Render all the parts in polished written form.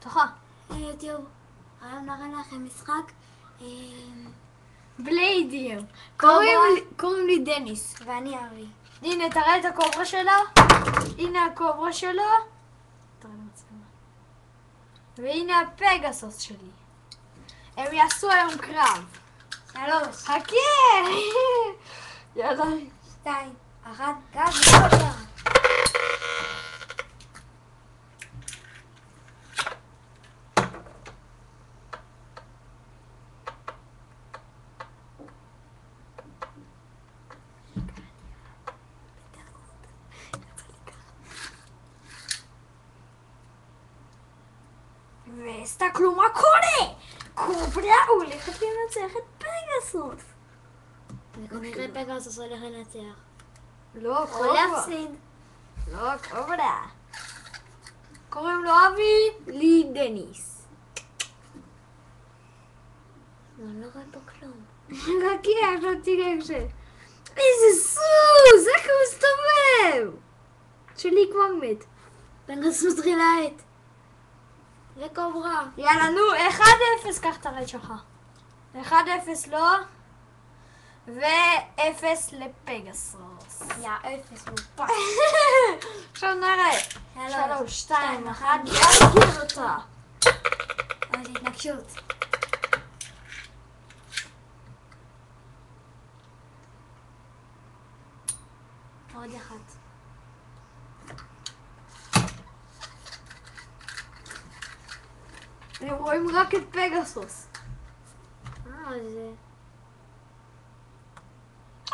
תוכה. יוטיוב, היום נראה לכם משחק בליידים. קוברה. קוראים לי דניס. ואני ארי. הנה, תראה את הקוברה שלו. הנה הקוברה שלו. תראה למצלמה. והנה הפגסוס שלי. הם יעשו היום קרב. 3, חכה! יאללה. 2, 1, גב וקוברה. וסתכלו מה קורה! קוברה הולכת לנצח את פגסוס. וכנראה פגסוס הולך לנצח. לא, או קוברה. להפסיד. לא, קוברה. קוראים לו אבי, לי דניס. אני לא רואה פה כלום. חכי, עכשיו תראה כש... איזה סוס! איך הוא מסתובב? שלי כבר מת. פגסוס מתחיל להאט. וקוברה. יאללה, נו, 1-0, קח את הרד שלך. 1-0 לא, ו-0 לפגסוס. יא, 0 מופע. עכשיו נראה. 3, 2, 1, יאללה, גיל אותה. אבל זה התנגשות. עוד אחת. הם רואים רק את פגסוס. זה...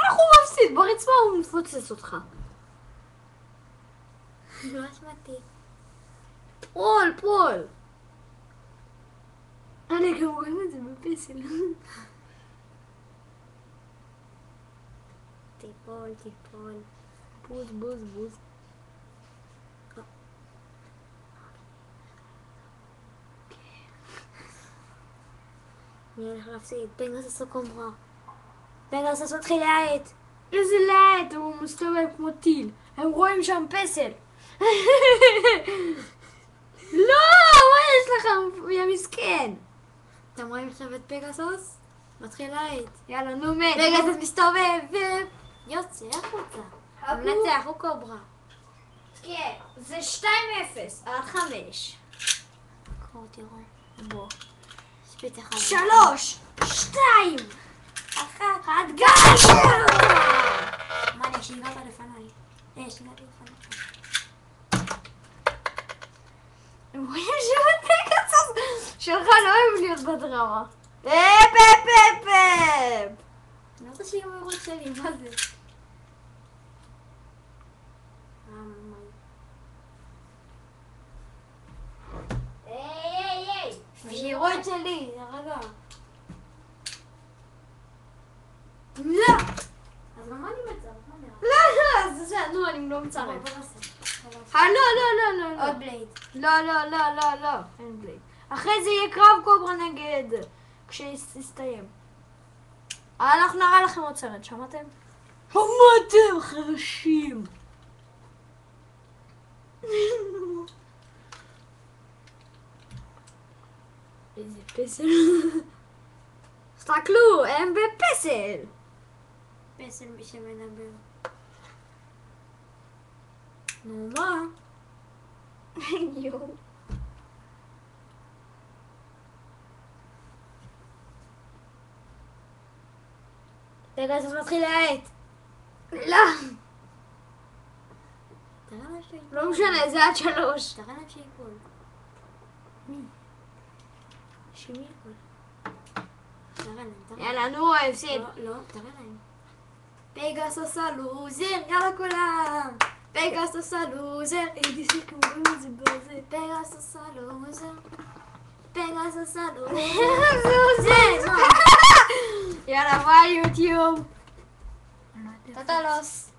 איך הוא מפסיד? ברצפה הוא מפוצץ אותך. לא אשמתי. פול. אני גם רואים את זה בפסל. תיפול. בוז. מי הולך להפסיד? פגסוס או קוברה? פגסוס מתחיל להאט. איזה לאט, הוא מסתובב כמו טיל. הם רואים שם פסל. לא, מה יש לך, יא מסכן? אתם רואים עכשיו את פגסוס? מתחיל להאט. יאללה, נו מת. פגסוס מסתובב ויוצא החוצה. הוא מנצח, הוא קוברה. כן, זה 2-0, עד 5. קחו, תראו. בוא. שפיץ אחד. 3, 2, 1, גל! מה, אני שהגעת לפניי. שהגעתי לפניי. הם רואים שבאת פגסוס שלך לא אוהב להיות בדרמה. פפ! אני רוצה שיגמרו שלי, מה זה? היי! שיראו את שלי, רגע. לא! אז גם אני מצב, מה נראה? לא, זה, נו, אני לא מצרף. בוא נעשה. לא. עוד בלייד. לא, אין בלייד. אחרי זה יהיה קרב קוברה נגד כשיסתיים. אנחנו נראה לכם עוד סרט, שמעתם? שמעתם, חרשים! איזה פסל. תסתכלו, הם בפסל. פסל מי שמדבר. נו, מה? יואו. פגסוס מתחיל להאט. לא, תראה להם שיפול. לא משנה, זה עד 3. תראה להם שיפול. שמי הכל? תראה להם. יאללה, נו, הפסיד. לא, תראה להם. פגסוס הלוזר, יאללה כולם. פגסוס הלוזר. הייתי שקוראים את זה בזה. פגסוס הלוזר. פגסוס הלוזר. יאללה, ביי יוטיוב. טוטלוס.